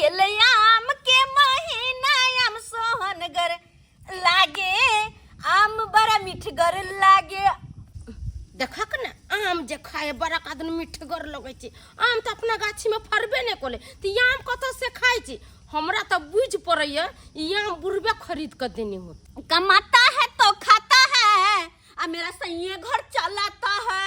गेल आम के महीना आम सोहनगर लागे आम बड़ा मीठगर लागे। देखक ना आम जे खाए बड़ा कादन मीठगर लगे छी। आम तो अपना गाछी में फरबे नहीं कोले तो ये आम कत से खाई छी। हमरा तो बुझ पड़े ये आम बुढ़बे खरीद कर देनी हो। कमाता है तो खाता है और मेरा सही घर चलाता है।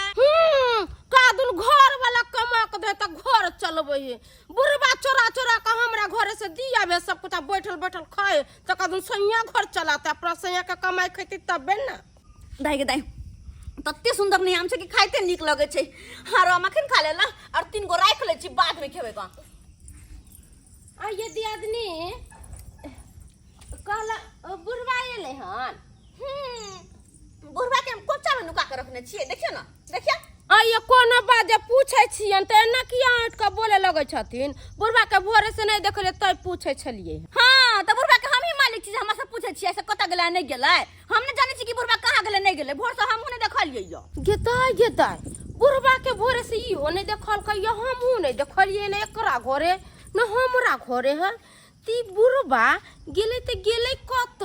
कादुन घर वाला कमा के दे तो घर चलबे है। बुढ़बा चोरा चोरा के हमरा घरे से दिया बे सब कुछ बैठल बैठल खाए तो कादुन सैया घर चलाता अपना सैया के कमाई खेती तबे ना। दाई गे दाई तत्ते सुंदर नहीं आम छै कि खाइते नीक लगे छै। हारो मखन खा लेला और 3 गो राख ले छी बाद में खेबे का। आ ये दियादनी कहला बुढ़बा एले हन। बुढ़बा के हम कोचा में नुका के रखने छिए देखियो ना देखियो। आ ये कोनो बात जे पूछे छियन त एना किया आंट के बोले लगे छथिन। बुढ़बा के भोरे से नहीं देखले तै पूछे छलिए। हां त बुढ़बा के हम ही मालिक छी हमरा से पूछे छिए से कत गेलै नहीं गेलै। हम ने जाने छी कि बुढ़बा कहां गेलै नहीं गेलै भोर से हम ने देखलिए यो। गेताई बुढ़बा के भोरे से ई हो नहीं देखल के हमहू नहीं देखलिए ने एकरा घरे न हमरा घरे है। ती बुढ़बा गेले त गेले कत।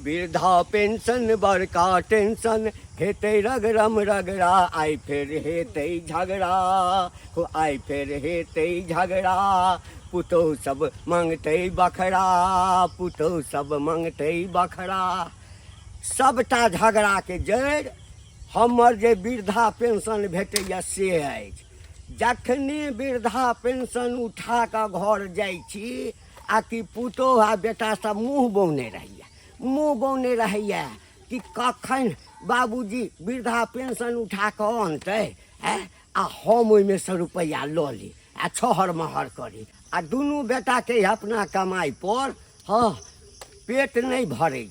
वृद्धा पेंशन बड़का टेंशन हेते रगरम रगड़ा आई फिर हेते झगड़ा हो आई फिर हेते झगड़ा पुतो सब मांगते बखरा पुतो सब मांगते बखरा। सबटा झगड़ा के जड़ हमर जे वृद्धा पेंशन भेटैया से अछि। जखने वृद्धा पेंशन उठा कऽ घर जाइ छी आ कि पुतोह आ बेटा सब मुँह बौने रहैया कि कखन बाबूजी वृद्धा पेंशन उठा कऽ अनतै आ हम ओहिमे से रुपैआ लऽ ली आ छहर महर करी आ दुनू बेटाके अपना कमाई पर हाँ पेट नहीं भरै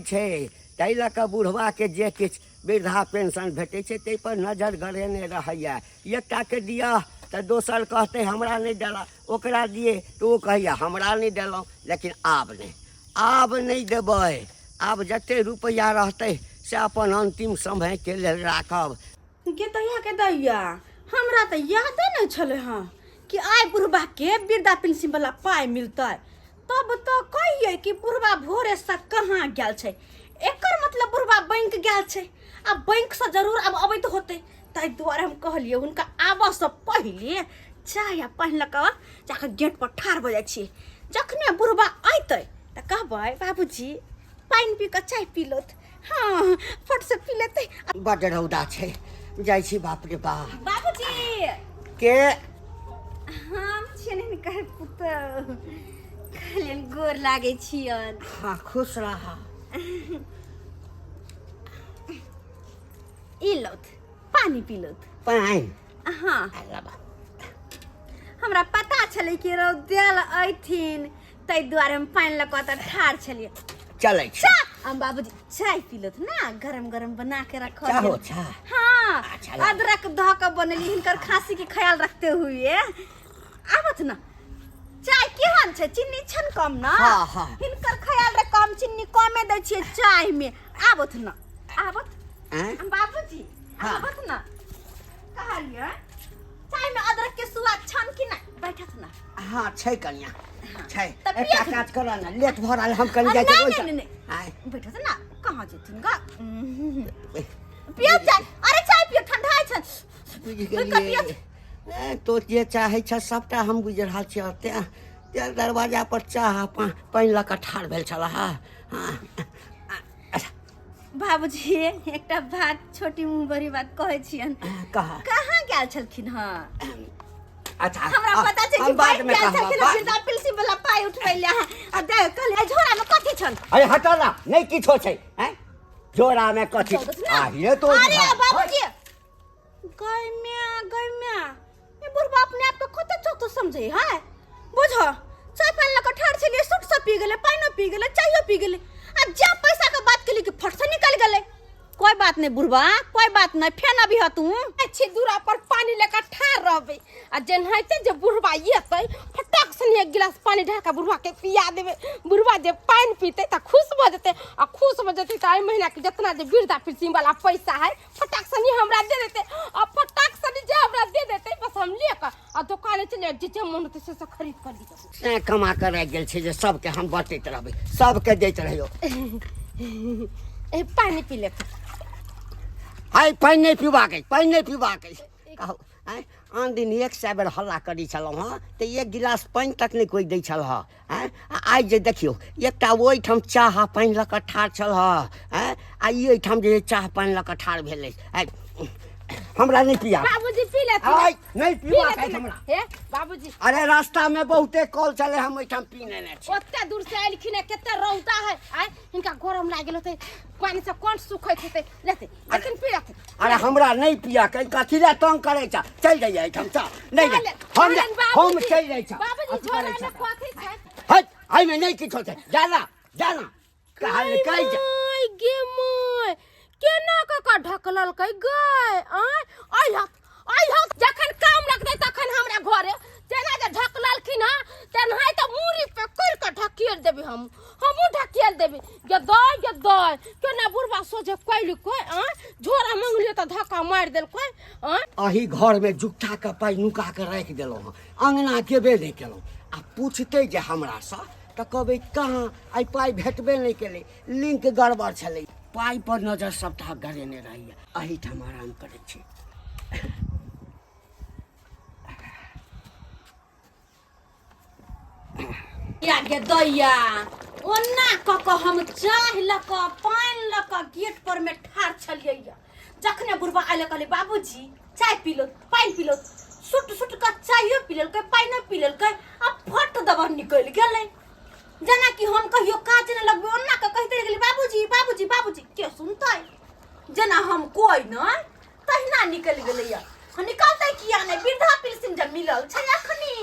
छै ताहि लऽ कऽ बुढ़बाके जे किछु वृद्धा पेंशन भेटै छै ताहि पर नजर गड़ेने रहैया। एकटाके दिअ तो दोसर कहते हमरा नहीं देला ओकरा दिए तो वो कहिया हमरा नहीं देलौं। लेकिन आब नहीं देबै। आब जते रुपया रहते से अपन अंतिम समय के लेल राखब। के दैया हमरा त यादे नहीं छले हां कि आइ बुढ़बा के वृद्धा पेंशन वाला पाई मिलतै। तब तो कहिए कि बुढ़बा भोरे से कहां गेल छै। एकर मतलब बुढ़बा बैंक गेल छै। अब बैंक से जरूर अब अबैत होते ताहि दुआरे हम कहलिए उनका आबा से पहले चाय पहन लक जाकर गेट पर ठाड़ हो जाइ छी। जखने बुढ़बा आइते त कहबै बाबूजी पानी पी के चाय पी लोथ। हाँ फट से पी लेते। बड़ रौदा छै जाइ छी बाप रे बाप। बाबूजी के हम छियन कर पुत कहलियन गोर लागे छियन। हाँ खुश रहा। ई लोथ पानी पी लोथ। पानी हाँ हमरा पता छले कि रौदेल अइथिन ताहि दुआरे हम पानी लक त ठाड़ छलिए। चलै छै हम बाबूजी चाय पी लोथ ना गरम गरम बना के रखो। क्या हो छा? हाँ अच्छा अदरक ध के बनली हिनकर खांसी के ख्याल रखते हुए आवत ना। चाय केहन छै चीनी छन कम ना। हाँ हिनकर ख्याल रे कम चीनी कमे दै छिए चाय में। आवत ना आवत बाबूजी आवत ना कहलिए चाय में अदरक के स्वाद छन कि ना बैठत ना। हाँ छै कन्या छै तब एकटा काज कर ना लेट भरल हम कल जाय छै नहीं बैठत ना कहां जेथिन गा पियो चाय। अरे चाय पियो ठंडा छै। तो जे चाहे छ सबटा हम गुजर हाल छी। ते दरवाजा पर चाह पानी लक ठाड़ भेल छला। बाबूजी एकटा बात छोटी मुंह बड़ी बात कहै छियन। कहां गेल छलखिन हां। अच्छा हमरा पता छै कि बाद में वृद्धा पेंशन वाला पाई उठबैले आ दे कल झोरा में कथि छन। अरे हटा ना नहीं किछो छै झोरा में कथि ये तो। अरे बाबूजी गइम्या ये बुढ़बा अपने आप को कते छोटो समझे है बुझो। चाय पानी लक ठाड़ छलिए सुट से पी गेले पानी पी गेले चायो पी गेले आ जा पैसा के बात के लिए कि फट से निकल गेले। कोई बात नहीं बुढ़बा कोई बात नहीं फेन अभी ह तू अच्छी दूरा पर पानी लेकर ठाड़ रहबे आ जेनहाइते जे बुढ़बा येतै फटाक से एक गिलास पानी ढाका बुढ़बा के पिया देबे। बुढ़बा जे पानी पीते त खुश भ जते आ खुश भ जते त आई महीना के जितना जे वृद्धा पेंशन वाला पैसा है फटाक से हमरा दे देते आ फटाक से बाबूजी जे हमरा दे देते बस हम लेकर आ दुकाने चले जे मन होते से खरीद कर ली तैं कमा कर रह गेल छै जे सबके हम बाँटैत रहबै सबके दैत रहियो ए पानी पी ले हाय पानि नहीं पीबाक कहू आँय आन दिन 100 बेर हल्ला करी छलहुँ हँ तऽ 1 गिलास पानि तक नहीं कोई दै छल हँ आँय आइ जे देखियौ एकटा ओहिठाम चाह पानि लऽ कऽ ठाढ़ छल हँ आँय आ ई एहिठाम जे चाह पानि लऽ कऽ ठाढ़ भेलै आइ हमरा नहीं पिया बाबूजी पी ले नहीं पीबाक अछि हमरा हे बाबूजी अरे रास्ता में बहुते कॉल चले हम एहिठाम पी लेने छी ओते दूर से आइलखिन केते रौदा है आइ इनका गरम लाग गेल होते पानी से कोन सुखैत हेतै लेते लेकिन पी लेते अरे हमरा नहीं पिया के कथी ले तंग करे छ चल जाइए एहिठाम चल नहीं हम चल जाय छ बाबूजी झोला में कथी छै हट आई में नहीं किछो छै जाना कहल कहि जा गे मोय केना का ढकलल कै गय आई हक जखन काम लगतै तखन हमरा घरे जेना जे ढकललखिन ह तेनाहि त मूरी पे कर के ढकियल देबी हमहू ढकियल देबी गे दय केना बुढ़बा सोझे कैल कोइ झोरा मंगलियो त धक्का मार देल कोइ अही घर में जुट्टा के पाई नुका के राख देलहुं हँ अंगना गेबे नहीं केलहुं आ पूछते जे हमरा सँ त कहबै कहाँ आई पाई भेटबे नहीं केले लिंक गड़बड़ छलै पाई पर नजर सबटा गरेने रहिए अही ठाम आराम करे छी या गे दैया ओना क के हम चाह ल के पानी ल के गेट पर में ठाड़ छलियै जखने बुढ़बा आइले कहले बाबूजी चाय पी लो पानी पी लो सुट का चायो पी लेल के पानी पी लेल के अब फट दबा निकल गेलै जना कि हम कहियो काज न लगबे ओना के कहते गेली बाबूजी के सुनतै जना हम कोई न तहिना निकल गेलै निकलतै किया नहीं वृद्धा पेंशन जब मिलल छै अखनी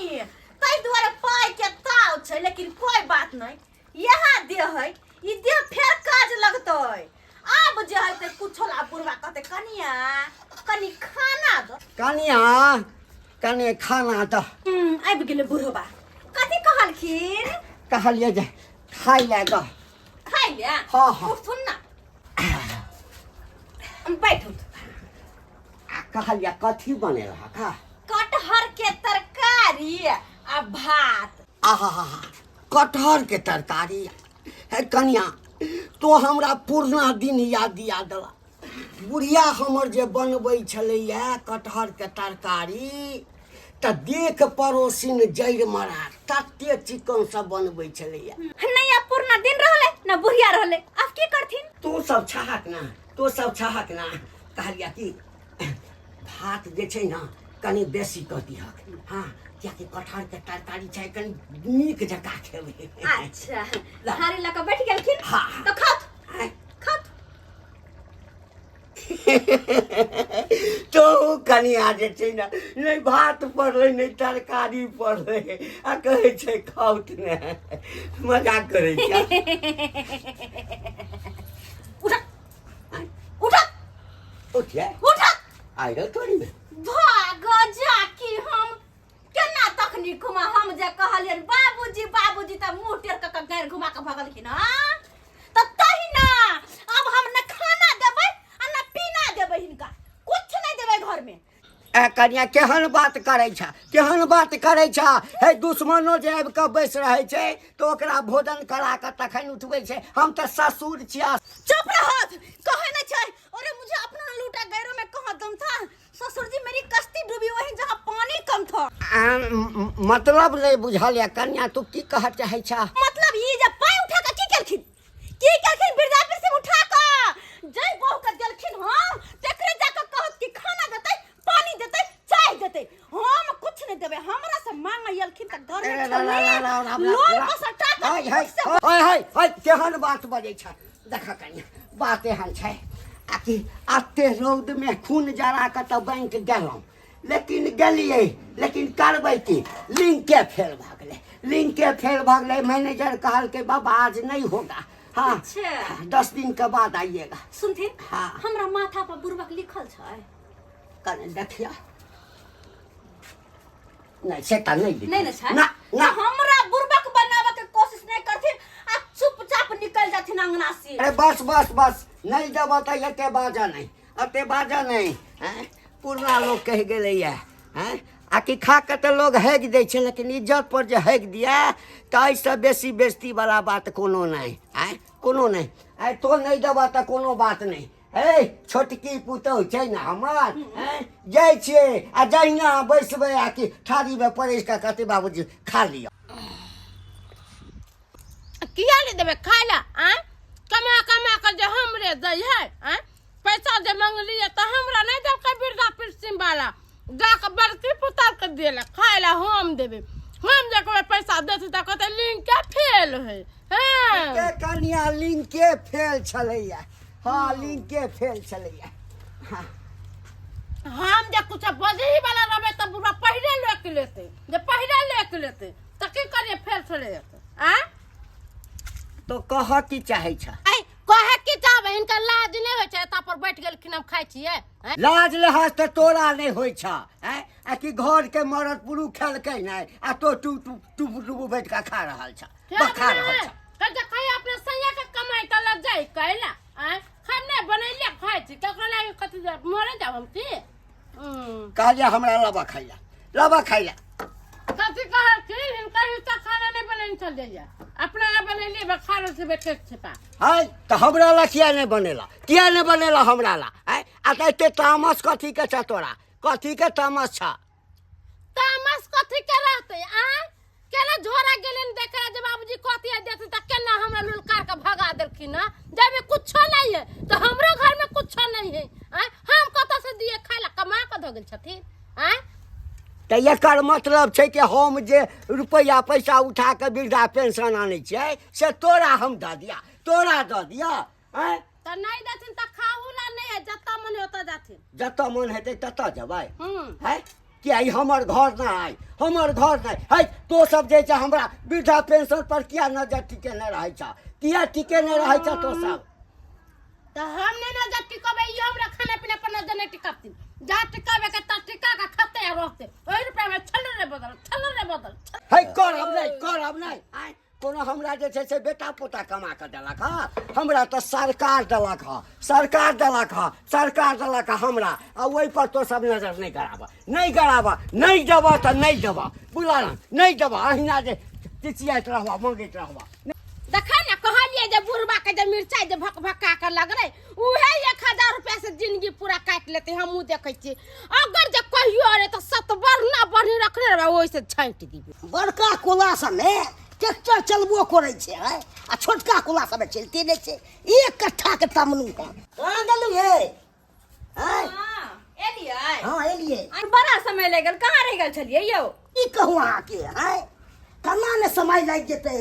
तै दुआरे पाई के ताव छै लेकिन कोई बात नहीं यहाँ दे है ई दे फेर काज लगतै आब जे है ते कुछो ला बुढ़वा कहते कनिया कनी खाना दो कनिया खाना दो आबि गेलै बुढ़वा कथी कहलखिन कहलिए जे खाई ले दो खाई ले हाँ सुन ना बैठू कहलिए कथी बने रहा का कटहर के तरकारी आ भात आहा कटहर के तरकारी है कनिया तो हमरा पुरना दिन याद दिया देला बुढ़िया हमर जे बनबै छलैया कटहर के तरकारी त देख पड़ोसिन जैर मरा तते चिकन सब बनबै छलैया नहीं अब पुरना दिन रहले ना बुढ़िया रहले अब की करथिन तो सब छहक ना कहलिया कि भात जे छै ना कनी बेसी क दिहक हाँ कियाकि कटहर के तरकारी छै कनी नीक जकाँ खेबै अच्छा हारी लगा बैठ गेलखिन हाँ तो खात तो कनिया जे छै ना नहीं भात पड़लै नहीं तरकारी पड़लै आ कहै छै खाउत ने मजाक करै छै उठ आई रे तोरी में भाग जाकी हम केना तखनी घुमा हम जे कहलियन बाबूजी त मुंह टेर क गैर घुमा के भगलखिन हां त तहिना अब हम न खाना देबै आ न पीना देबै हिनका कुछ नहीं देबै घर में ए कनिया केहन बात करै छ हे दुश्मनो जे आबि के बैस रहै छै तो ओकरा भोजन करा के तखन उठबै छै हम त ससुर छिया चुप रहो कहे न छै अरे मुझे अपना लूटा गैरों में कहां दम था ससुर जी मेरी कश्ती डूबी वहीं जहां पानी कम था मतलब नहीं बुझल या कन्या तू की कह चाहे छ मतलब ये जब पाई उठा के की केलखिन बिरदापुर से उठा के जय बहू के देलखिन हां तेकरे जाके कहत कि खाना देतै पानी देतै चाय देतै हम कुछ नहीं देबे हमरा से मांग आयलखिन त घर में लोल को सटा हाय केहन बात बजै छ देख कन्या बात एहन छै आकि आते रौद में खून जरा के त बैंक गेलौं लेकिन करबै की लिंक फेल भ गेलै मैनेजर कहल के बाबा आज नहीं होगा हाँ अच्छा 10 दिन के बाद आइएगा सुनथिन हाँ हमरा माथा पर बुरबक लिखल छै कने देखिया नहीं से त नहीं छै ना हमरा बुरबक बनावे के कोशिश नहीं करथिन आ चुपचाप निकल जाथिन अंगना से अरे बस नहीं जब त एते बाजा नहीं हैं पुरना लोग कह गेलै हैं आ कि खा के तो लोग हैग दै छै लेकिन इज्जत पर जे हैग दिया तो एहिसँ बेसी बेइज्जती वाला बात कोनो नहीं आय कोनो नहीं आय तो नहीं देबा तो कोनो बात नहीं हे छोटकी पुतहु छै ने हमर हैं जाइ छियै आ जहिना बैसबै आ कि थारी में परैस के कहते बाबूजी खा लिअ किया नहीं देवे खाए ला कमा कमा कर जो हमरे दै है पैसा जे मंगलिए तो हमरा नहीं देव के वृद्धा पेंशन वाला जाके बड़की पुतार के दिए ला खाए ला हम देवे हम जब पैसा देते तो कहते लिंक के फेल है के कनिया लिंक के फेल छलैया हाँ लिंक के फेल छलैया हाँ हम जब कुछ बजही वाला रहे तो बुरा पहले लेके लेते जब पहले लेके लेते तो की करिए फेल चले जाते तो कह की चाहे छ कहे की चाहबे इनका लाज नहीं होय छै ता पर बैठ गेलखिन हम खाइ छियै लाज लहाज तो तोरा नहीं होय छ आ कि घर के मरद पुरुष खेलकै नहीं आ तो टू बैठ के खा रहल छ खा रहल छ कल जे खाइ अपने सैया के कमाई त लग जाई कैला खाने बनैले खाइ छी ककरा लागे कथि मरे जाब हम की कहलिया हमरा लबा खाइला कथि कहल की हिनका हिस्सा खाना नहीं बनेन चल जाइया अपना ला बनैले बखार से बैठे छिपा है तो हमरा ला किया नहीं बनेला हमरा ला आ ते तामस कथी के छ तोरा कथी के तामस छ तामस कथि के रहते केना झोरा गेलन देखे जे बाबूजी कथि देते त केना हमरा लुलकार के भगा देलखिन जब में कुछो नहीं है तो हमरो घर में कुछो नहीं है हम कत से दिए खाइला कमा के द गेल छथिन तो एकर मतलब छै कि हम जे रुपया पैसा उठा के वृद्धा पेंशन आनै छियै से तोरा हम दऽ दिया त नहीं देथिन त खाहू ला नहीं है जत्ता मन ओता जाथिन जतऽ मन हेतै ततऽ जेबै है किया ई हमर घर नहीं है तो सब जे छै हमरा वृद्धा पेंशन पर किया नजर टिके नहीं रहै छ किया टिके नहीं रहै छ तो सब त हम ने नजर टिकबै ई हमरा खाना पीना पर नजर नहीं टिकबथिन जा टिकावे के त टिका के खते रहते ओइ रुपया में छल्ले बदल है करब नहीं कोनो हमरा जे छै से बेटा पोता कमा के देलक हमरा तो सरकार देलक हमरा आ ओइ पर तो सब नजर नहीं गराबा नहीं देबा तो नहीं देबा बुला नहीं देबा अहिना जे चिचियात रहबा मांगैत रहबा देखा ना कहलिए जे बुढ़बा के जे मिर्चाई जे भका के लग रहे उहे 1000 रुपया से जिंदगी पूरा काट लेते हमहू देखै छी अगर जे कहियो रे तो सतबर ना बढ़ी रखने रहे ओइ से छांट दीबे बड़का कोला में ट्रैक्टर चलबो करे छे आ छोटका कोला में चलते नहीं छे एक कट्ठा के तमनु है कहां गेलु हे एलियै हां एलियै बड़ा समय ले गेल कहाँ रह गेल छलियै यौ की कहूं अहाँ के कना ने समय लग जेते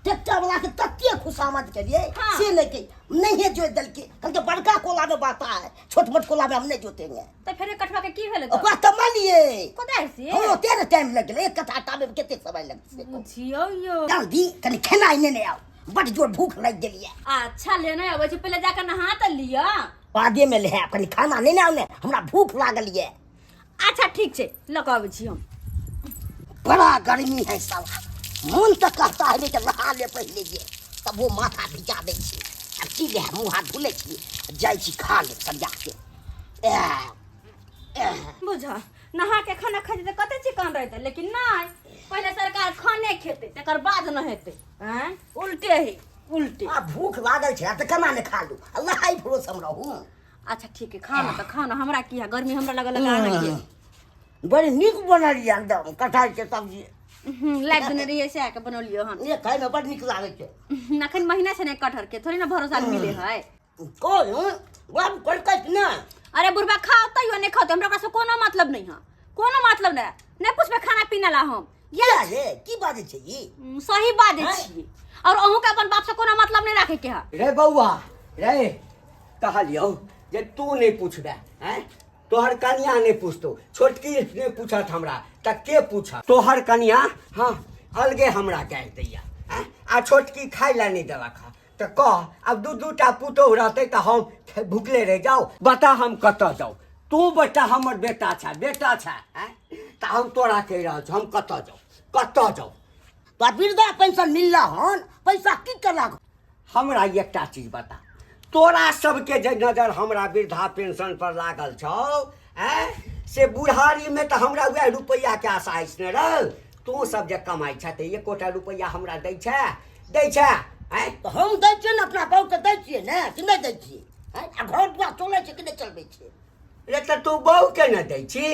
ट्रैक्टर वाला के तत्ते खुशामद करिए से लेके नहीं है जो दल के कल के बड़का कोला में बाता है छोट मोट कोला में हम नहीं जोतेंगे तो फिर कठवा के की भेल ओ बात मानिए कोदार से हो तेरे टाइम लग गेल एक कट्ठा टाबे में कितने समय लग से बुझियो यो जल्दी कनी खाना इने नहीं आओ बड़ जोर भूख लग गेली है अच्छा लेने आबै छै पहले जाकर नहा त लिया बादे में ले कनी खाना नहीं ना हमरा भूख लागल है अच्छा ठीक छै लगाबै छी हम बड़ा गर्मी है साला मन तो कहता है कि नहा ले पहले ये तब वो माथा भिजा दे छी अब सीधे मुंह हाथ धुले छी जाय छी खा ले सरिया के बुझा नहा के खाना खाइ त कते चिकन रहते लेकिन नहीं पहले सरकार खाने खेते तकर बाद न हेते हैं उल्टे आ भूख लागल छै त केना ने खा लू अल्लाह ही भरोसा हम रहू अच्छा ठीक है खाना तो खाना हमरा की है गर्मी हमरा लगा नहीं है बड़ी नीक बनल है एकदम कटहल के सब्जी लाइक देने रहिए से आके बनौलियो हन ये खाए में बड़ नीक लागे छै नखन महीना से नहीं कटहर के थोड़ी ना भरोसा मिले है कोई बाप कटकट ना अरे बुढ़बा खाओ तइयो नहीं खाओ हमरा से कोनो मतलब नहीं है कोनो मतलब नहीं पूछबे खाना पीना ला हम ये रे की बात छै ई सही बात छी और अहू के अपन बाप से कोनो मतलब नहीं रखे के है रे बौआ रे कहलियो जे तू नहीं पूछबे हैं तोहर कनिया नहीं पूछतो छोटकी ने पूछत हमरा त के पूछा तोहर कनिया हाँ अलगे हमरा कह दैया आ छोटकी खाइ ला नहीं देलक तो कह अब दू पुतोह रहते तो हम भूखले रह जाओ बता हम कतऽ जाओ तू बेटा हमर बेटा छै तो हम तोरा कह रहा हम कतऽ जाओ तो वृद्धा पेंशन मिलला हन पैसा की करलक हमरा एकटा चीज बता तोरा सबके जे नजर हमरा वृद्धा पेंशन पर लागल छौ से बुढ़ारी में तो हमरा वह रुपया के आशा न रह। तू सब जे कमाई छ त 1 कोटा रुपया हमरा दै छ तो हम दै छियै ने अपना बहू के दै छियै ने कि नहीं दै छियै आ घर दुआर चलै छै कि नहीं चलबै छियै रे त तू बहू के न दै छी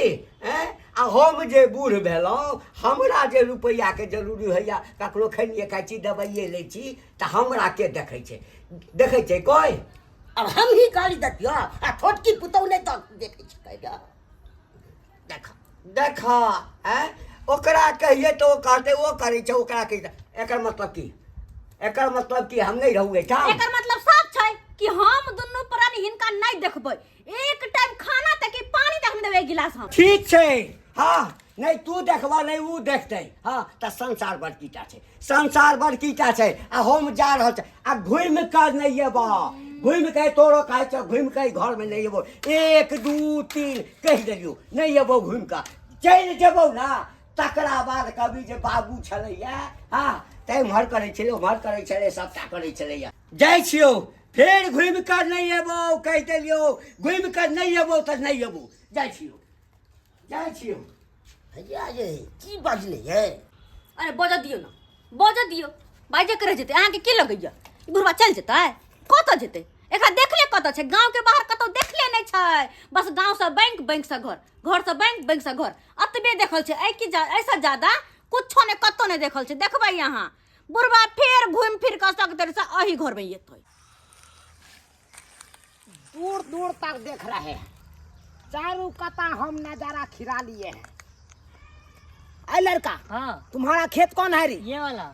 आ हम जे बूढ़ भेलहुँ हमरा जे रुपया के जरूरी होइया ककरो खनिए खाइ छी दबाइए लै छी तऽ हमरा के देखै छै कोई। अब हम ही गाली देतियो आ छोटकी पुतौ नहीं तो देखै छै कहिया देखा ओकरा कहिए तो ओ कहते ओ करे छै ओकरा कहि एकर मतलब की हम नहीं रहू एठाम। एकर मतलब साफ छै कि हम दुनू प्राणी हिनका नहीं देखबै। एक टाइम खाना तक कि पानी तक देबै गिलास हम। ठीक छै हाँ नहीं तू देखबा नहीं वो देखते हाँ तो संसार बड़कीटा छै आ हम जा रहल छै आ घुमि कर नहीं एबो घुमि के तोरो कहै छ घुमि के घर में नहीं एबो 1 2 3 कहि देलियो नहीं एबो घुमि के चलि जेबो ना तकरा बाद कभी जे बाबू छलैया हाँ तै उम्हर करै छलै सबटा करै छलैया जाइ छियो फिर घुमि कर नहीं एबो कहि देलियो घुमि कर नहीं एबो तऽ नहीं एबो जाइ छियो भैया ये की बाजले ये अरे बजा दियो बाजे करे जेते अहाँ के की लगैया ई बुढ़वा चल जेतै कत जेतै एकरा देखले कत छै गांव के बाहर कतौ देखले नहीं छै बस गांव से बैंक से घर से बैंक से घर अतबे देखल छै ऐ की ऐसा ज्यादा कुछो ने कतो ने देखल छै। देखबै यहाँ बुढ़वा फिर घूम फिर के सकते से अही घर में येतै दूर दूर तक देख रहे हैं चारों कता हम नजारा खिरा लिए हैं। अरे लड़का हाँ तुम्हारा खेत कौन है रे? ये वाला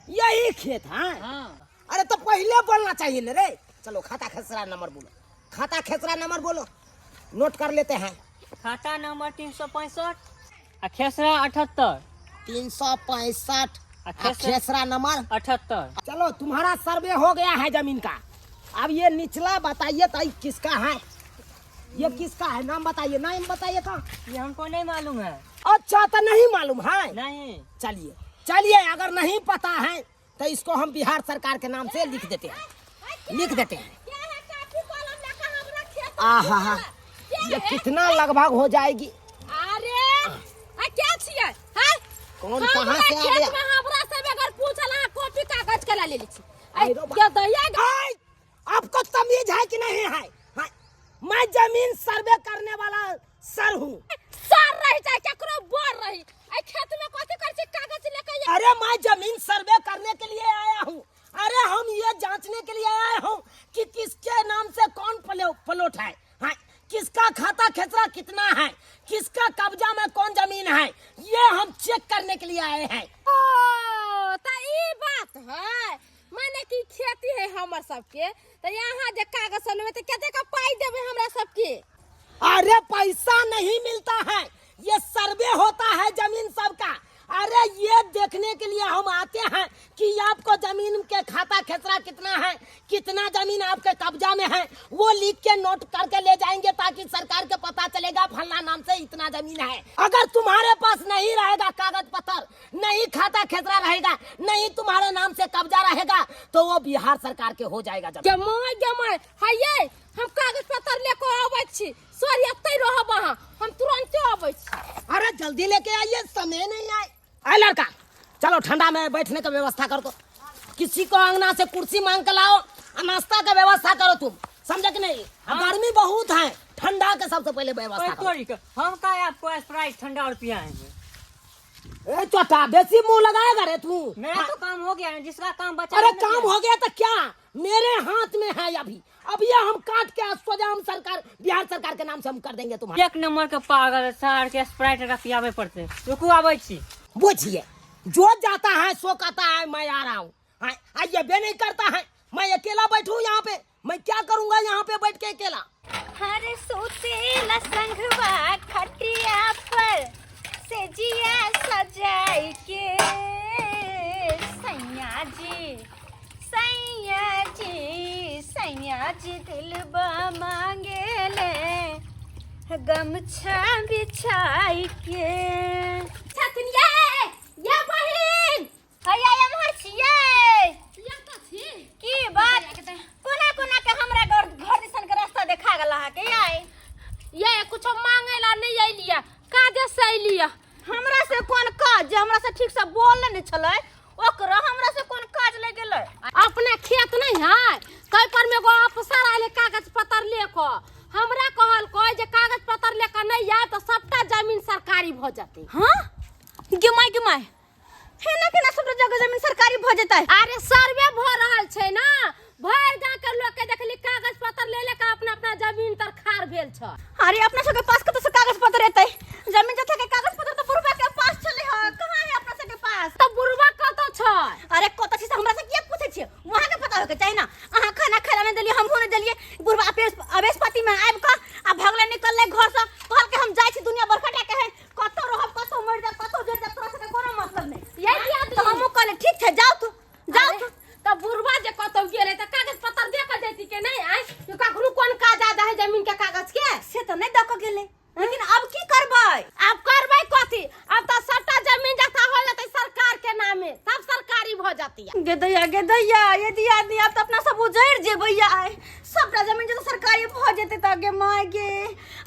यही खेत है। हाँ अरे तो पहले बोलना चाहिए ना रे। चलो खाता खेसरा नंबर बोलो नोट कर लेते हैं। खाता नंबर 365 खेसरा 78 365 खेसरा खेसरा नंबर 78। चलो तुम्हारा सर्वे हो गया है जमीन का। अब ये निचला बताइए तो किसका है? ये किसका है नाम बताइए तो। ये हमको नहीं मालूम है। अच्छा तो नहीं मालूम है? नहीं चलिए अगर नहीं पता है तो इसको हम बिहार सरकार के नाम से लिख देते हैं। आहा ये कितना लगभग हो जाएगी? अरे क्या छियै हैं कौन कहाँ से आ गया? हमरा सब अगर पूछल हां कॉपी कागज के ले ली छी अरे क्या दैया आपको तमीज है कि नहीं है? हाँ, मैं जमीन सर्वे करने वाला सर हूँ। सर रही चाहे केकरो बोल रही ए खेत में कथि कर छी कागज लेके अरे मैं जमीन सर्वे करने के लिए आया हूँ। अरे हम ये जांचने के लिए आया हूँ कि किसके नाम से कौन प्लॉट है, हाँ, किसका खाता खेसरा कितना है, किसका कब्जा में कौन जमीन है, ये हम चेक करने के लिए आए हैं। ओ त ई बात है माने की खेती है हमर सबके त यहाँ जे कागज में त कते का पाई देबे हमरा सबके? अरे पैसा नहीं मिलता है, ये सर्वे होता है जमीन सबका। अरे ये देखने के लिए हम आते हैं कि आपको जमीन के खाता खेसरा कितना है, कितना जमीन आपके कब्जा में है, वो लिख के नोट करके ले जाएंगे ताकि सरकार के पता चलेगा फलना नाम से इतना जमीन है। अगर तुम्हारे पास नहीं रहेगा कागज पत्र, नहीं खाता खेसरा रहेगा, नहीं तुम्हारे नाम से कब्जा रहेगा तो वो बिहार सरकार के हो जाएगा जमीन। जमाय हाये हम कागज पत्र लेके आबै छी सॉरी एतै रहब अहाँ हम तुरंत आबै छी। अरे जल्दी लेके आइए समय नहीं आए। अरे लड़का चलो ठंडा में बैठने का व्यवस्था कर दो, किसी को अंगना से कुर्सी मांग के लाओ, नाश्ता का व्यवस्था करो तुम, समझे कि नहीं? गर्मी बहुत है, ठंडा के सबसे पहले व्यवस्था करो। हम का आपको स्प्राइट ठंडा और पियाएंगे। ए चोटा बेसी मुंह लगाएगा रे तू। मेरा तो काम हो गया है, जिसका काम बचा अरे काम हो गया तो क्या मेरे हाथ में है अब ये हम काट के सोजा हम सरकार बिहार सरकार के नाम से हम कर देंगे तुम्हारा। 1 नंबर के पागल सार के स्प्राइट का पियावे पड़ते। रुकू आबै छी। बुझिए जो जाता है सो कहता है मैं आ रहा हूँ, ये बे नहीं करता है। मैं अकेला बैठूं यहाँ पे, मैं क्या करूँगा यहाँ पे बैठ के अकेला? हर सोते संगवा खटिया पर से जिया सजाई के सैया जी दिलबा मांगे ले गमछा बिछाई के छथिन ये बहिन हैया एम्हर छियै की बात कोना के हमरा घर दिसन के रास्ता देखा गेल अहाँ के ये कुछ मांगे से ठीक से बोल नहीं छले ओकरा हमरा से कोन काज ले गेले। अपने खेत नहीं है कई पर में एगो अफसर आले कागज पत्र लेको हमरा कहल को जे कागज पत्र लेकर नहीं आए तो सबटा जमीन सरकारी भ जाते। हां गे माय हे ना के ना सब जगह जमीन सरकारी भ जेतै। अरे सर्वे भ रहल छै ना भर गांव के लोग के देखली कागज पत्र ले लेके अपना अपना जमीन तर खार भेल छ। अरे अपना सबके पास कत से कागज पत्र रहतै जमीन जथा के कागज पत्र तो बुढ़बा के पास चले ह कहां है अपना सबके पास। तो बुढ़वा कत छ। अरे कत छी से हमरा से के पूछे छी वहां के पता होके चाहिए ना। अहां खाना खाला नहीं देलिए हमहु नहीं देलिए बुढ़बा अवेश पाती में आब का आ भगले निकलले घर से कहल के हम जाय छी दुनिया बरखटा के है कत रहब कत मर जा कत जर जा तोरा से कोनो मतलब नहीं। यही आदमी तो हमहु कहले ठीक है जाओ तू जाओ। तो बुढ़वा जे कत गेले त कागज पत्र दे के देती के नहीं आए तो कखनु कोन काज आदा है जमीन के कागज के से तो नहीं दक गेले लेकिन अब की करबै। अब करबै कथी अब तो सबटा जमीन जथा हो जाते सरकार के नामे सब सरकारी भ जाती है। गे दैया यदि आदमी अब तो अपना सब उजड़ जेबै यार सबटा जमीन जो सरकारी भ जेते त गे माय गे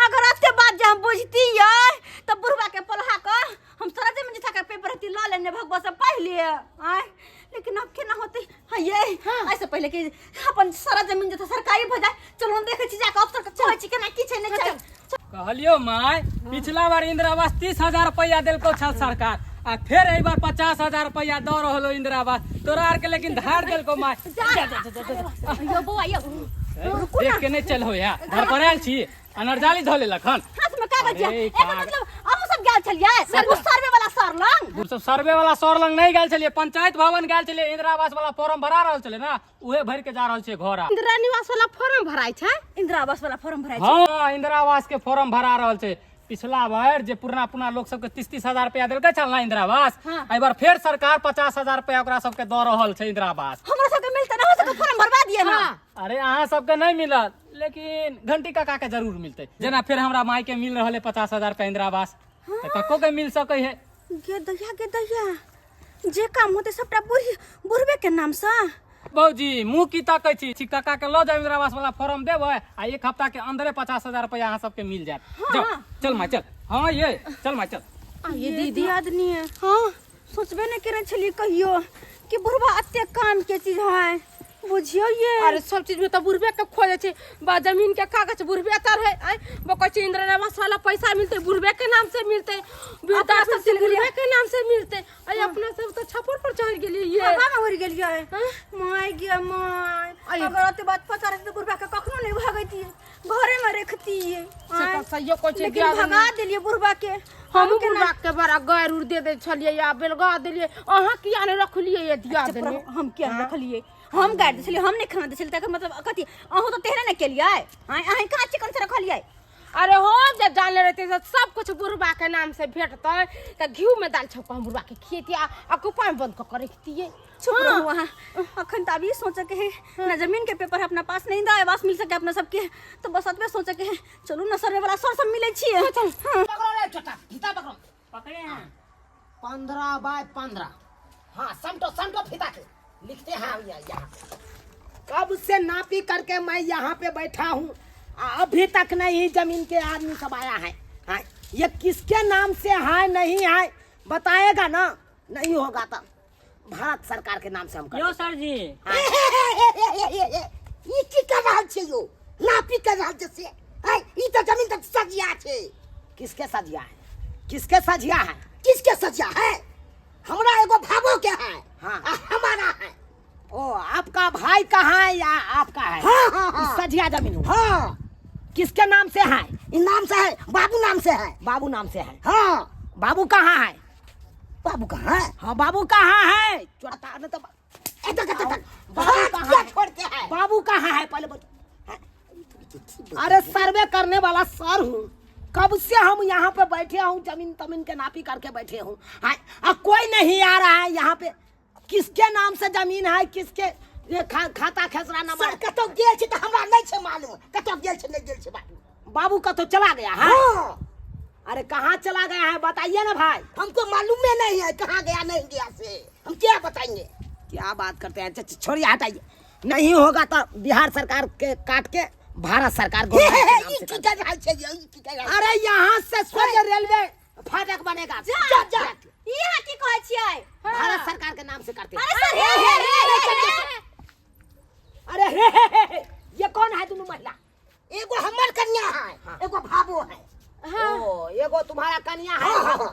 अगर अते बात जे हम बुझती यार त बुढ़वा के पलहा क हम सारा जमीन जथा के पेपर हती ला लेने भगवा से पहले आय लेकिन अब केना होते हां ये ऐसे पहले कि अपन सारा जमीन जथा सरकारी भ जाए चलो हम देखे छी जाके अफसर के कहै छी केना की छै नहीं छै। कहलियो माय पिछला बार इंदिरा आवास 30,000 रुपया देलको छल सरकार आ फिर एक बार 50,000 रुपया दो रहलो इंदिरा आवास तोरा आर के लेकिन धार देलको माय। यो बौआ यो देख के नहीं चल हो या घर पर आयल छी अनरजाली धो ले लखन हाथ में कागज है अरे एकर मतलब हम सब गेल छलिए सर्वे वाला सर लंग उ सब सर्वे वाला सर लंग नहीं गेल छलिए पंचायत भवन गेल छलिए इंदिरा आवास वाला फॉर्म भरा रहल छले ना उहे भर के जा रहल छे घर आ। इंदिरा निवास वाला फॉर्म भराई छै इंदिरा आवास वाला फॉर्म भराई छै। हां इंदिरा आवास के फॉर्म भरा रहल छे पिछला बार जे पुराना लोग सबके 30,000 रुपया देलकै छल ना इंदिरा आवास एहि बार फिर सरकार 50,000 रुपया ओकरा सबके द रहल छे इंदिरा आवास। हमरा सबके मिलते ना हो सबके फॉर्म भरवा दिए ना। अरे अहाँ सबके नहीं मिलत लेकिन घंटी काका के जरूर मिलते जेना फिर हमरा माई के मिल रहले 50,000 रुपया इंदिरा आवास त कक्को के मिल सकै है। गे दैया जे काम होते सबटा बुढ़बे के नाम से। बौजी मुंह की ताकै छी काका के लो जाए इंदिरा आवास वाला फॉर्म देबै आ एक हफ्ता के अंदरे 50,000 रुपया अहाँ सबके मिल जात। जाओ चल माई चल हां ये चल माई चल। ये दीदी आदमी है हां सोचबे नहीं करे छली कहियो कि बुढ़बा अत्ते काम के चीज है बुझियो ये। अरे सब चीज में तो बुढ़बे के खोजे छै बा जमीन के कागज बुढ़बे तर है आई बकै छै इंदिरा आवास वाला पैसा मिलते बुढ़बे के नाम से मिलते वृद्धा पेंशन बुढ़बे के नाम से मिलते आई अपना सब तो छप्पर पर चढ़ गेलिए ये बाबा में उड़ गेलिए माय गे माय अगर अते बात पता रहते बुढ़बा के कखनो नहीं भागैती घरे में रखती है सहियो कोइ छै लेकिन भगा देलिए बुढ़बा के। हम बुढ़बा के बड़ा गैर उड़ दे छलिए या बेलगा देलिए अहाँ किया ने रखलिए ये दिया देने हम क्या रखलिए हम गाड़ दे छलिए हम नहीं खाना दे छलिए तक मतलब कथी अहू तो तेहरे नहीं केलिए अहीं कहाँ चिकन से रखलिए। अरे हो जब जानले रहते सब कुछ बुढ़बा के नाम से भेटते त घी में दाल छौका हम बुढ़बा के खिएती आ कुपा में बंद कर रखतिए। चुप रहो वहाँ अखन तो अभी सोचे के है ना जमीन के पेपर अपना पास नहीं इंदिरा आवास मिल सके अपना सबके तो बस अतबे सोचे के है चलू ना सर्वे वाला सर सब मिले छिए। चल पकड़ो रे छोटा फीता पकड़ो पकड़े हैं 15 बाय 15 हाँ समटो फीता के लिखते हैं यहाँ कब से नापी करके मैं यहाँ पे बैठा हूँ अभी तक नहीं जमीन के आदमी सब आया है। हाँ, ये किसके नाम से है नहीं है बताएगा ना नहीं होगा तो भारत सरकार के नाम से हम यो सर जी ये की कर रहल छे यो नापी कर रहल छे है ई तो जमीन तक सजिया छे। किसके सजिया है किसके सजिया है किसके सजिया है हमरा एगो भागो के है हाँ हमारा है। ओ आपका भाई कहाँ है या आपका है हाँ। सजिया जमीन हाँ किसके नाम से है इन नाम से है बाबू नाम से है। बाबू नाम से है हाँ बाबू कहाँ है बाबू कहाँ है हाँ बाबू कहाँ है चोटा न तो बाबू कहाँ छोड़ के है बाबू कहाँ है पहले बता। अरे सर्वे करने वाला सर हूँ कब से हम यहाँ पे बैठे हूँ जमीन के नापी करके बैठे हूँ कोई नहीं आ रहा है यहाँ पे किसके नाम से जमीन है किसके ये खाता खेसरा नंबर कतो गेल छी त हमरा नहीं छे मालूम कतो गेल छी नहीं गेल छी बाबू का तो चला गया है अरे कहाँ चला गया है बताइए ना भाई हमको मालूम ही नहीं है कहाँ गया नहीं गया से हम क्या बताएंगे। क्या बात करते हैं छोड़िए हटाइए नहीं होगा तो बिहार सरकार के काट के भारत सरकार को अरे यहाँ से स्वच्छ रेलवे फाटक बनेगा जा ई यहाँ की कहै छियै भारत सरकार के नाम से करते हैं। अरे सर हे अरे हे, ये कौन है दोनों महिला? एगो हमर कन्या है, एगो भावो है। ओ, एगो तुम्हारा कन्या है।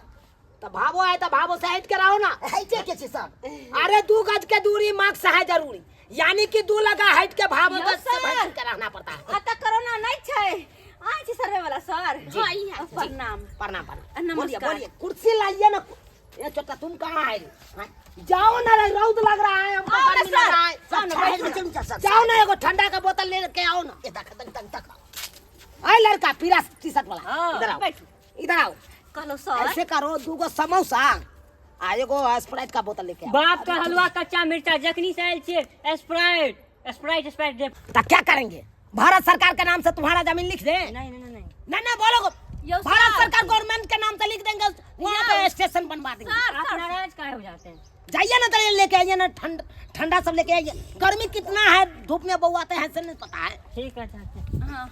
तो भावो है तो भावो से हट के रहो ना। हैते के छी सब। अरे 2 गज के दूरी मार्क्स है जरूरी, यानी कि 2 लगा हट के भावो यो गज से सर। भटक के रहना पड़ता है। आता कोरोना नहीं छै आइ छी सर्वे वाला सर हां ई है प्रणाम प्रणाम। नमस्कार। बोलिए बोलिए, कुर्सी लाइए ना। ये छोटा तुम कहाँ है? हाँ? जाओ ना रे, रौद लग रहा है हमको, आओ ना गर्मी लग रहा है। सर, जाओ ना, एगो ठंडा का बोतल लेके आओ ना। ये तक आए लड़का पीला टी शर्ट वाला, हाँ, इधर आओ, बैठो। इधर आओ। कहलो सर ऐसे करो, 2 समोसा आ एगो स्प्राइट का बोतल लेके आओ। बाप का हलवा कच्चा मिर्चा जखनी से आयल छे स्प्राइट दे। तो क्या करेंगे? भारत सरकार के नाम से तुम्हारा जमीन लिख दे? नहीं नहीं नहीं नहीं बोलो। यो भारत सर। सरकार गवर्नमेंट के नाम से लिख देंगे, वहाँ पे स्टेशन बनवा देंगे। आप नाराज काहे हो जाते हैं? जाइए ना, तो लेके आइए ना, ठंडा सब लेके आइए। गर्मी कितना है, धूप में बउआते हैं, से नहीं पता है। ठीक है चाचा। हां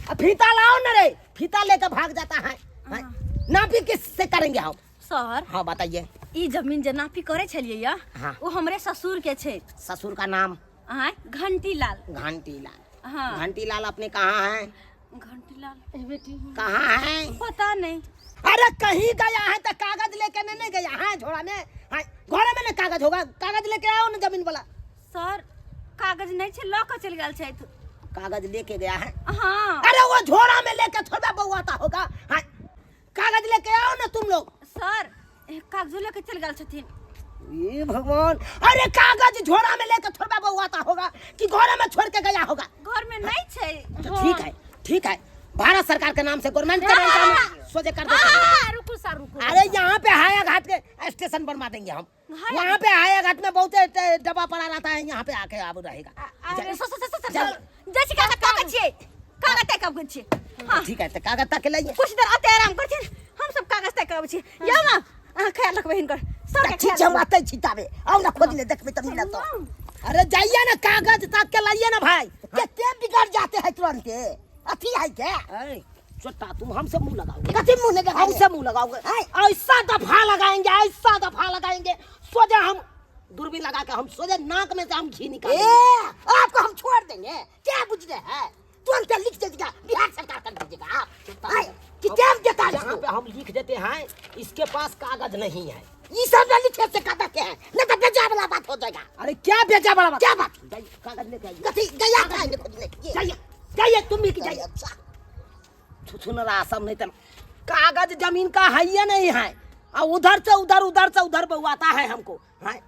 अब फीता लाओ ना रे, फीता लेकर भाग जाता है। हाँ? नापी किससे करेंगे हम? सर हाँ बताइए। ई जमीन जे नापी करे छलिए या हाँ। वो हमरे ससुर के छै ससुर का नाम? आय घंटीलाल। घंटीलाल। हां घंटीलाल अपने कहाँ हैं? घंटीलाल बेटी कहाँ हैं? पता नहीं अरे कहीं गया है तो कागज लेके नहीं गया है झोड़ा में? हाँ, घोड़े में ना कागज होगा, कागज लेके आओ ना जमीन वाला। सर कागज नहीं छै ल के चल गेल छै कागज लेके गया है? हां अरे वो झोड़ा में लेके थोड़ा बउआता होगा। हाँ, कागज लेके आओ ना तुम लोग। सर कागज लेके चल गेल छथिन। ये भगवान, अरे कागज झोड़ा में लेकर थोड़ा बउआता होगा कि घोड़े में छोड़ के गया होगा? घर में नहीं छै। तो ठीक है, भारत सरकार के नाम से गवर्नमेंट के नाम से सोचे कर देते हैं। रुको सर रुको। अरे यहाँ पे हाया घाट के स्टेशन बनवा देंगे हम। वहाँ पे हाया घाट में बहुत डब्बा पड़ा रहता है, यहाँ पे आके अब रहेगा। अरे सर जैसे कागज छै कागज तक अब छै। हां ठीक है, तो कागज तक लाइए। कुछ देर आते आराम करथिन, हम सब कागज तक अब छी। या ना ख्याल रखबे हिनकर सर के ठीक ख्याल जमाते छिताबे आओ ना खोज ले देखबे तब मिलत तो। अरे जाइए ना, कागज तक के लाइए ना भाई। कितने बिगड़ जाते हैं तुरंत अथी है क्या? अरे छोटा, तुम हमसे मुंह लगाओगे? कथी मुंह नहीं लगाएंगे? हमसे मुंह लगाओगे? ऐसा दफा लगाएंगे, ऐसा दफा लगाएंगे, सोचे हम दूरबीन लगा के हम सोचे नाक में से हम घी निकालेंगे। आपको हम छोड़ देंगे क्या बुझ रहे हैं? तुरंत लिख दीजिएगा, बिहार सरकार कर दीजिएगा आप। कितना देता यहाँ है? पे हम लिख देते हैं, इसके पास कागज नहीं है। ये सब ना लिखे से कहता क्या है? नहीं तो बेजा वाला बात हो जाएगा। अरे क्या बेचा बड़ा बात? क्या बात? जाइए, कागज लेके आइए। कथी गया था इन्हें खोजने? जाइए जाइए, तुम भी जाइए। अच्छा सुन रहा सब नहीं तो कागज जमीन का है या नहीं है, और उधर से उधर बउआता है हमको। हाँ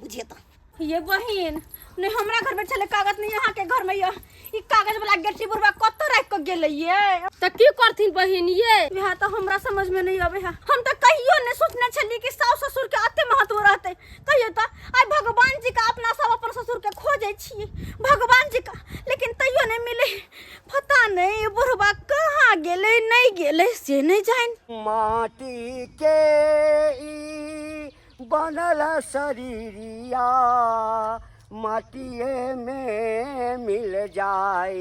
बुझिए तो। ये बहिन नहीं हमरा घर में चले कागज नहीं, यहाँ के घर में ये ई कागज वाला गेटी बुरबा कत रख के गेले ये तो की करथिन बहिन ये? यहाँ तो हमरा समझ में नहीं आवे है। हम तो कहियो नहीं सोचने छली कि सास ससुर के अते महत्व रहते। कहियो तो आई भगवान जी का अपना सब अपन ससुर के खोजे छी, भगवान जी का, लेकिन तैयो नहीं मिले। पता नहीं ये बुरबा कहाँ गेले नहीं गेले से नहीं जान। माटी के ई बनल शरीरिया माटिए में मिल जाए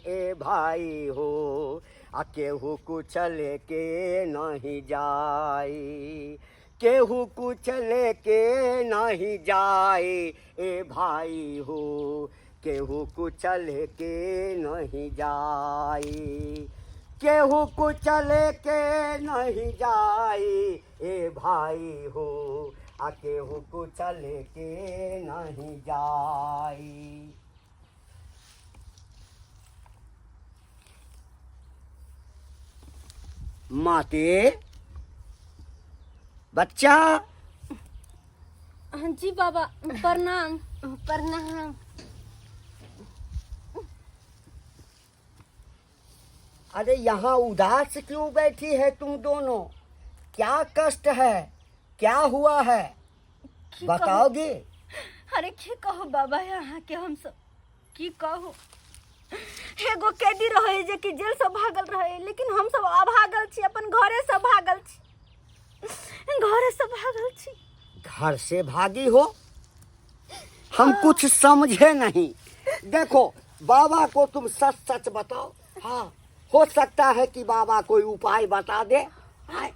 ए भाई हो, आ केहू कुछ लेके नहीं जाए, केहू कुछ लेके नहीं जाए ए भाई हो, केहू कुछ लेके नहीं जाए, केहू कुछ लेके नहीं जाए ए भाई हो, आ केहू कुछ लेके नहीं जाए। माते बच्चा। जी बाबा प्रणाम। प्रणाम। अरे यहाँ उदास क्यों बैठी है तुम दोनों? क्या कष्ट है, क्या हुआ है, बताओगे? अरे की कहो बाबा यहाँ के हम सब की कहो। एगो कैदी रहे जे कि जेल से भागल रहे, लेकिन हम सब अभागल छी, अपन घरे से भागल छी, घरे से भागल छी। घर से भागी हो? हम कुछ समझे नहीं। देखो बाबा को तुम सच सच बताओ। हाँ हो सकता है कि बाबा कोई उपाय बता दे। हाँ?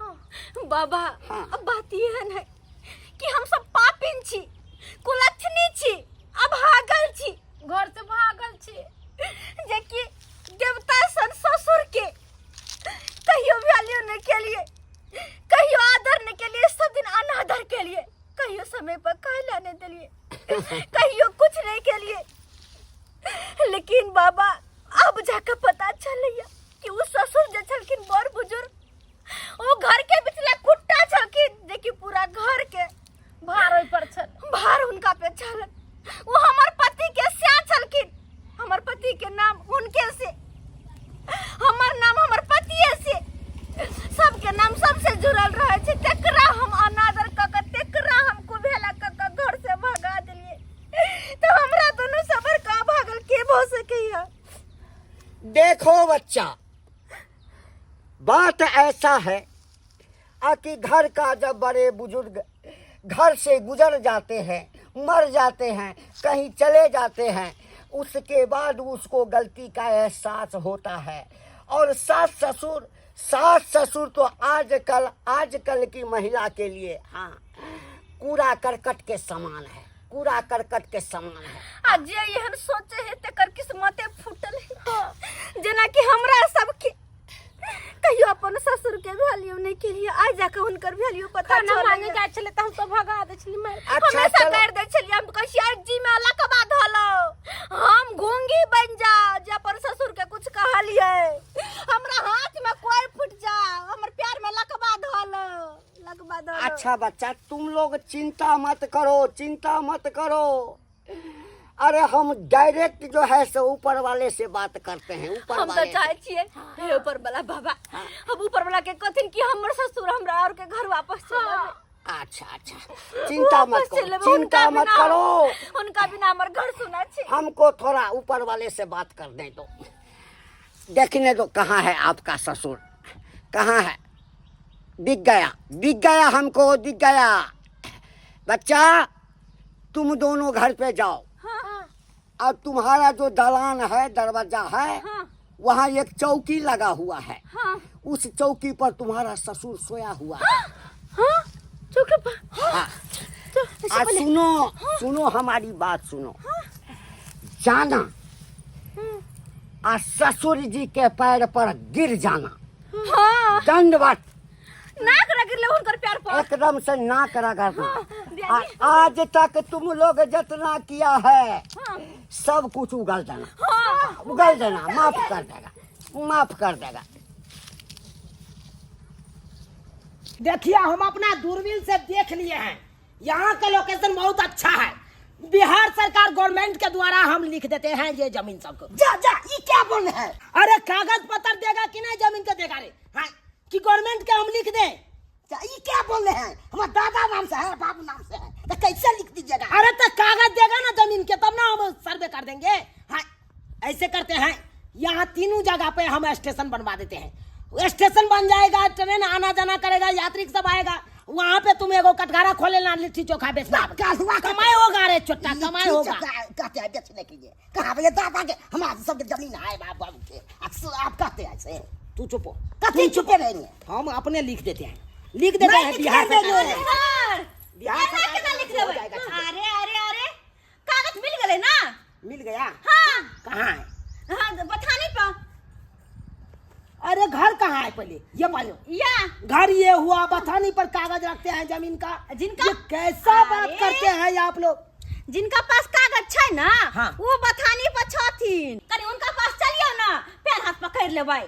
बाबा हाँ। अब बात ये है ना कि हम सब पापिन छी, कुलच्छनी छी, अब भागल छी, घर से भागल छी। जे कि देवता सन ससुर के कहियो वैल्यू नहीं के लिए, कहियो आदर नहीं के लिए, सब दिन अनादर के लिए, कहियो समय पर खाए लाने के लिए, कहियो कुछ नहीं के लिए। लेकिन बाबा अब जाकर पता चलिया कि वो ससुर जो छलखिन बड़ बुजुर्ग, वो घर के बिचले कुट्टा छलखिन, देखी पूरा घर के भार ओइ पर छल। भार उनका पे छलन। वो हमार पति के स्या छलखिन, हमार पति के नाम उनके से, हमार नाम हमार पतिए से, सबके नाम सबसे जुड़ल रहे छे। तेकरा हम अनादर क तेकरा हमको भेला क घर से भगा दिलिए, तो हमरा दोनों सबर का भागल के हो सकैया। देखो बच्चा, बात ऐसा है कि घर का जब बड़े बुजुर्ग घर से गुजर जाते हैं, मर जाते हैं, कहीं चले जाते हैं, उसके बाद उसको गलती का एहसास होता है। और सास ससुर तो आजकल की महिला के लिए हाँ कूड़ा करकट के समान है, कूड़ा करकट के समान है। आज जे यहन सोचे है तेकर किस्मते फूटल है। जना कि हमरा सबके कहियो अपन ससुर के वैल्यू नहीं के लिए आज जाकर उनकर वैल्यू पता खाना चल मांगे जाए छले त हम सब भगा दे छली मार। अच्छा हमेशा चलो, कर दे छलिए हम कहिया जी में अलग का बात हलो, हम घोंगी बन जा जे अपन ससुर के कुछ कहलिए, हमरा हाथ में कोई फुट जा, हमर प्यार में लकबा धलो। अच्छा बच्चा, तुम लोग चिंता मत करो। अरे हम डायरेक्ट जो है सो ऊपर वाले से बात करते हैं। ऊपर हम तो वाले चाहे छिए हे ऊपर वाला बाबा, हम ऊपर वाला के कथिन कि हमर ससुर हमरा और के घर वापस चले। अच्छा चिंता मत करो। उनका बिना हमर घर सुना छी। हमको थोड़ा ऊपर वाले से बात करने दो, देखने दो कहाँ है आपका ससुर, कहाँ है। दिख गया हमको, दिख गया। बच्चा तुम दोनों घर पे जाओ, और तुम्हारा जो दलान है, दरवाजा है, वहाँ एक चौकी लगा हुआ है। उस चौकी पर तुम्हारा ससुर सोया हुआ है। चौकी पर हाँ। आज सुनो हमारी बात सुनो। जाना और ससुर जी के पैर पर गिर जाना, हां दंडवत, नाक रगड़ ले उनकर प्यार पर, एकदम से नाक रगड़ना। आज तक तुम लोग जितना किया है सब कुछ उगल देना, माफ कर देगा। देखिए हम अपना दूरबीन से देख लिए हैं, यहाँ का लोकेशन बहुत अच्छा है। बिहार सरकार गवर्नमेंट के द्वारा हम लिख देते हैं ये जमीन सबको। जा ये क्या बोल रहे हैं? अरे कागज पत्र देगा कि नहीं जमीन को देगा रे? हाँ कि गवर्नमेंट के हम लिख दें? ये क्या बोल रहे हैं? हमारा दादा नाम से है, बाबू नाम से है, तो कैसे लिख दीजिएगा? अरे तो कागज देगा ना जमीन के, तब ना हम सर्वे कर देंगे। हाँ ऐसे करते हैं, यहाँ तीनों जगह पे हम स्टेशन बनवा देते हैं। स्टेशन बन जाएगा, ट्रेन आना जाना करेगा, यात्री सब आएगा। वहाँ पे तुम एगो कटघरा खोले ना, लिट्टी चोखा बेचना, कमाई होगा रे छोटा, कमाई होगा। कहते हैं बेचने के लिए, कहाँ पे दादा के हमारे सबके जमीन है बाबू के, आप कहते हैं ऐसे? तू चुपो, कथी चुपे रहेंगे? हम अपने लिख देते हैं, लिख देते हैं बिहार सरकार। बिहार सरकार लिख देबै। अरे कागज मिल गए ना? मिल गया? हाँ कहाँ है? हाँ बथानी पर। अरे घर कहाँ है पहले ये बोलो। या घर ये हुआ, बथानी पर कागज रखते हैं जमीन का। जिनका ये कैसा बात करते हैं आप लोग? जिनका पास कागज है ना, हाँ। वो बथानी पर छथिन, कनी उनका पास चलियो ना, पैर हाथ पकड़ लेबै।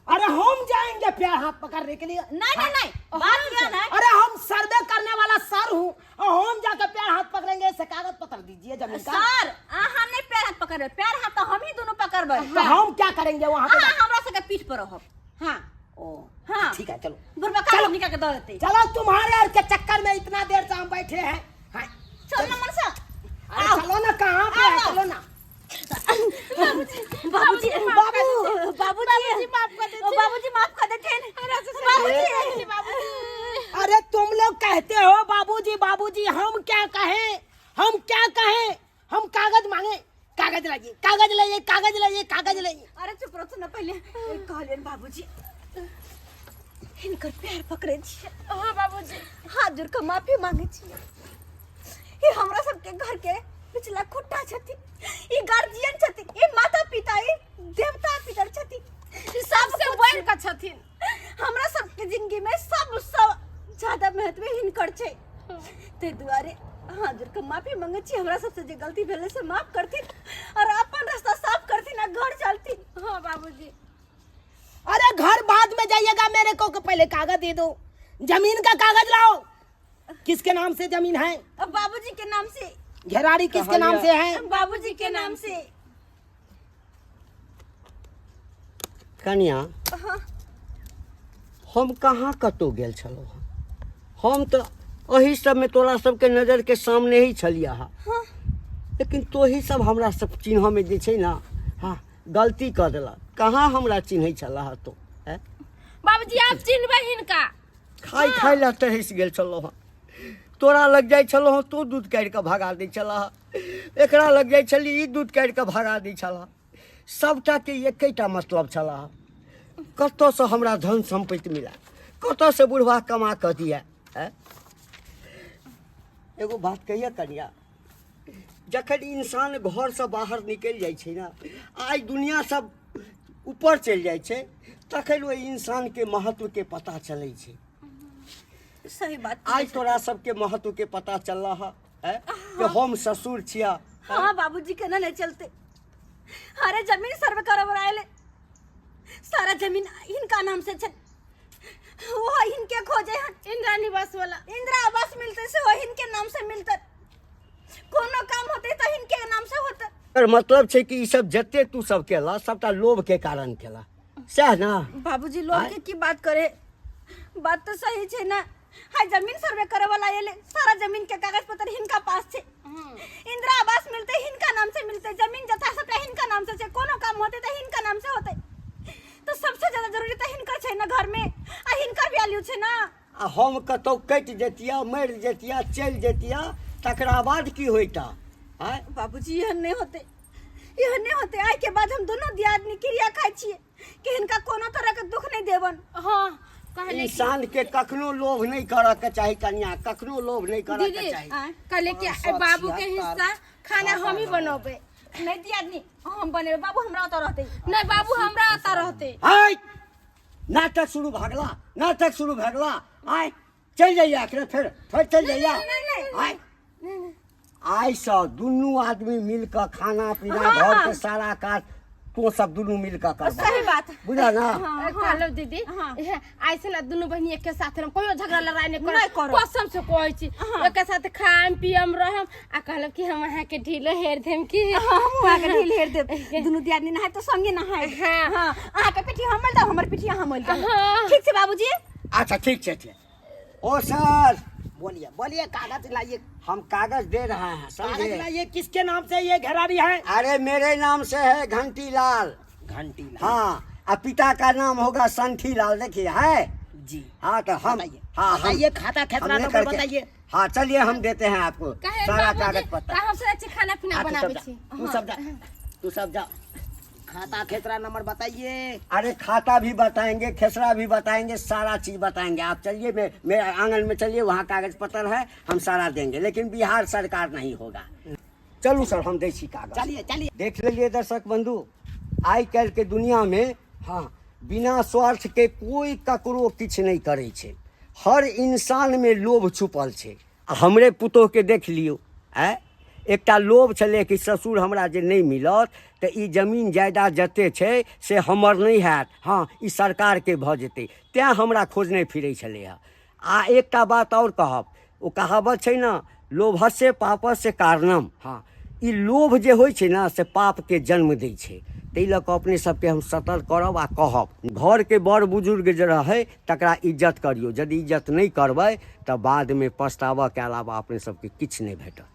अरे हम जाएंगे पैर हाथ पकड़ने के लिए? नहीं बात ये ना, अरे हम सर्वे करने वाला सर हूँ, और हम जाकर पैर हाथ पकड़ेंगे? ऐसे कागज पत्र दीजिए जमीन का। सर हम नहीं पैर हाथ पकड़े, पैर हाथ तो हम ही दोनों पकड़बै। तो हम क्या करेंगे वहाँ पे? हाँ हमरा सके पीठ पर रहो। हाँ ओ हाँ ठीक है, चलो बुरबा का निकाल के दे देते। चलो, तुम्हारे और के चक्कर में इतना देर से हम बैठे हैं। हाँ, चल ना मनसा, अरे चलो ना, कहाँ पे है? चलो ना। बाबूजी बाबूजी माफ कर देते। अरे तुम लोग कहते हो बाबूजी, हम क्या कहें? हम कागज मांगे, कागज लाइए। अरे चुप रहो ना, पहले कहलियन बाबूजी। हिनकर पैर पकड़े छिए। हाँ बाबूजी। हाथ जोड़ के माफी मांगे छिए। ये हमरा सबके घर के पिछला खुट्टा छथि, ई गार्जियन छथि, ई माता पिता, ई देवता पितर छथि, ई सबसे बढ़ के छथिन। हमरा सबके जिंदगी में सबसे ज्यादा महत्व हिनकर छै। ते दुआरे हाथ जोड़ के माफी मांगे छी। हमरा सबसे जे गलती भेले से माफ करथिन और अपन रास्ता साफ करथिन और घर चलथिन। हाँ बाबूजी। अरे घर बाद में जाइएगा, मेरे को पहले कागज दे दो, जमीन का कागज लाओ। किसके नाम से जमीन है? अब बाबूजी के नाम से। घेराड़ी किसके नाम से है? बाबूजी के नाम से। कन्या हाँ। हम कहाँ कतौ गेल छलहुँ हँ? हम तो अही सब में तोरा सबके नजर के सामने ही छलिया हा। हाँ। लेकिन तोही सब हमरा सब चिन्ह में जे छै ना, हाँ गलती कर देला। कहाँ हमरा चिन्ह छला तो है? बाबूजी आप चिन्हबे हिनका। खाई खाई ला तरस गेल छलहुँ हँ। तोरा लग जाइ छलहुँ हँ, तू दूध काटि कऽ भगा दै छला। एकरा लग जाइ छली, ई दूध काटि कऽ भगा दै छला। सबटा के एकेटा मतलब छला, कतऽ से हमरा धन संपत्ति मिला, कतऽ से बुढ़वा कमा कऽ दिया। एगो बात कहिए कन्या, जखन इंसान घर से बाहर निकलि जाइ छै ना, आइ दुनिया सब ऊपर चलि जाइ छै, तखन ओहि इंसान के महत्व के पता चलै छै। सही बात। आज तोरा सबके महत्व के पता चल रहा है कि हम ससुर छिया। हाँ बाबूजी केना नहीं चलते। अरे जमीन सर्वे करब आयले, सारा जमीन इनका नाम से छै। वो इनके खोजे हन इंदिरा निवास वाला। इंदिरा आवास मिलते से वो इनके नाम से मिलते। कोनो काम होते तो इनके नाम से होते। पर मतलब छै कि ई सब जते तू सब केला सबटा लोभ के कारण केला, सह ना? बाबूजी लोग के की बात करे, बात तो सही छै ना। हाय जमीन सर्वे करे वाला आयले, सारा जमीन के कागज पत्र हिनका पास छै। इंदिरा आवास मिलते हिनका नाम से मिलते, जमीन जथा सबटा हिनका नाम से छै। कोनो काम होते तो हिनका नाम से होते। तो सबसे ज्यादा जरूरी तो हिनकर छै ना घर में, आ हिनकर वैल्यू छै ना। आ हम कतौ कटि जतिया, मरि जतिया, चलि जतिया, तकरा बाद की होइता? आय बाबूजी यह नहीं होते, यह नहीं होते। आज के बाद हम दोनों दियादनी क्रिया खाई छिए कि हिनका कोनो तरह के दुख नहीं देवन। हाँ कहले इंसान के कखनो लोभ नहीं करऽ के चाही कन्या, कखनो लोभ नहीं करऽ के चाही। कहले कि बाबू के हिस्सा खाना हम ही बनोबे। नहीं दियादनी हम बनेबे, बाबू हमरा तो रहते। नहीं बाबू हमरा आता रहते। आय नाटक शुरू भगला, नाटक शुरू भगला। आय चल जाइया, फिर चल जाइया। आय आइ से दुनू आदमी मिलकर खाना पीना, घर के सारा काज तो सब दुनू मिलकर कर। सही बात बुझा ना? कहलो दीदी ऐसे ना दुनू बहनी एक साथ हम कोई झगड़ा लड़ाई नहीं नहीं करो। करो। कसम से कहै छी एक साथ खाम पियम रहम। आ कहलो कि हम अहाँ के ढीलो हेर देम कि हम वहां के ढील हेर देब। दुनू दियादनी नहाय तो संगे नहाय। हाँ। हां आहा के पिठी हमल दा, हमर पिठी हमल दा। हाँ। ठीक छै बाबूजी। अच्छा ठीक है। ओ सर बोलिए बोलिए, कागज लाइए। हम कागज दे रहे हैं, कागज समझे? लाइए। किसके नाम से ये घेराड़ी है? अरे मेरे नाम से है घंटी लाल। घंटी लाल। हाँ, अब पिता का नाम होगा संठी लाल, देखिए है जी। हाँ। तो हम बताइए। हाँ बताइए, खाता खेसरा हमने नंबर करके- बताइए। हाँ चलिए हम देते हैं आपको कहे सारा बाबूजी कागज पत्र। हम से अच्छे खाना पीना हाँ, बनावे छी। तू सब जा, तू सब जा। खाता खेसरा नंबर बताइए। अरे खाता भी बताएंगे, खेसरा भी बताएंगे, सारा चीज बताएंगे। आप चलिए, मेरे आंगन में चलिए, वहाँ कागज पत्र है, हम सारा देंगे। लेकिन बिहार सरकार नहीं होगा। चलू सर, हम देसी कागज। चलिए चलिए। देख लीजिए दर्शक बंधु, आई काल्हि के दुनिया में हाँ बिना स्वार्थ के कोई ककरो किछ नहीं करे छे। हर इंसान में लोभ छुपल छे। हमरे पुतोह के देख लियो, एकटा लोभ छले कि ससुर हमरा जे नहीं मिलत तो ई जमीन जायदाद जते छे से हमर नहीं हैत, हाँ ई सरकार के भ जेतै, तें हमरा खोजने फिरे छले है। आ एकटा बात और कहब, ओ कहावत छे ना, लोभस्य पापस्य कारणम। हाँ, ई लोभ जे होइ छै ना से पाप के जन्म दै छै। ताहि लऽ कऽ अपने सबके हम सतर्क करब आ कहब, घर के बड़ बुजुर्ग जे रहै तकरा इज्जत करियौ। यदि इज्जत नहीं करबै तऽ बाद में पछतावा के अलावा अपने सबके किछु नहीं भेटत।